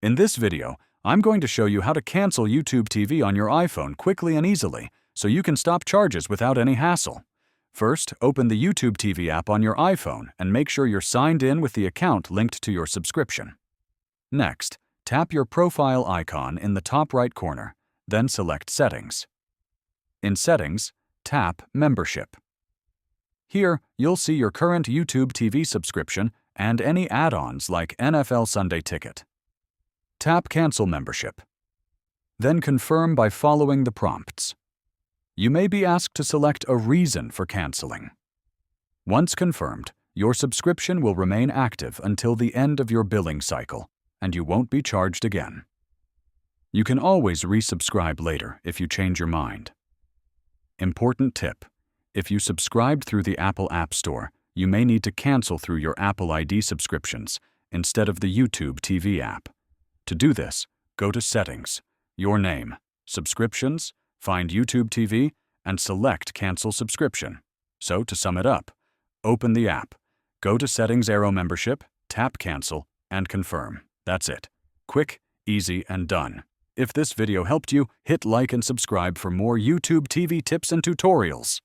In this video, I'm going to show you how to cancel YouTube TV on your iPhone quickly and easily, so you can stop charges without any hassle. First, open the YouTube TV app on your iPhone and make sure you're signed in with the account linked to your subscription. Next, tap your profile icon in the top right corner, then select Settings. In Settings, tap Membership. Here, you'll see your current YouTube TV subscription and any add-ons like NFL Sunday Ticket. Tap Cancel Membership. Then confirm by following the prompts. You may be asked to select a reason for canceling. Once confirmed, your subscription will remain active until the end of your billing cycle, and you won't be charged again. You can always resubscribe later if you change your mind. Important tip: if you subscribed through the Apple App Store, you may need to cancel through your Apple ID subscriptions instead of the YouTube TV app. To do this, go to Settings, Your Name, Subscriptions, find YouTube TV, and select Cancel Subscription. So, to sum it up, open the app, go to Settings Arrow Membership, tap Cancel, and confirm. That's it. Quick, easy, and done. If this video helped you, hit like and subscribe for more YouTube TV tips and tutorials.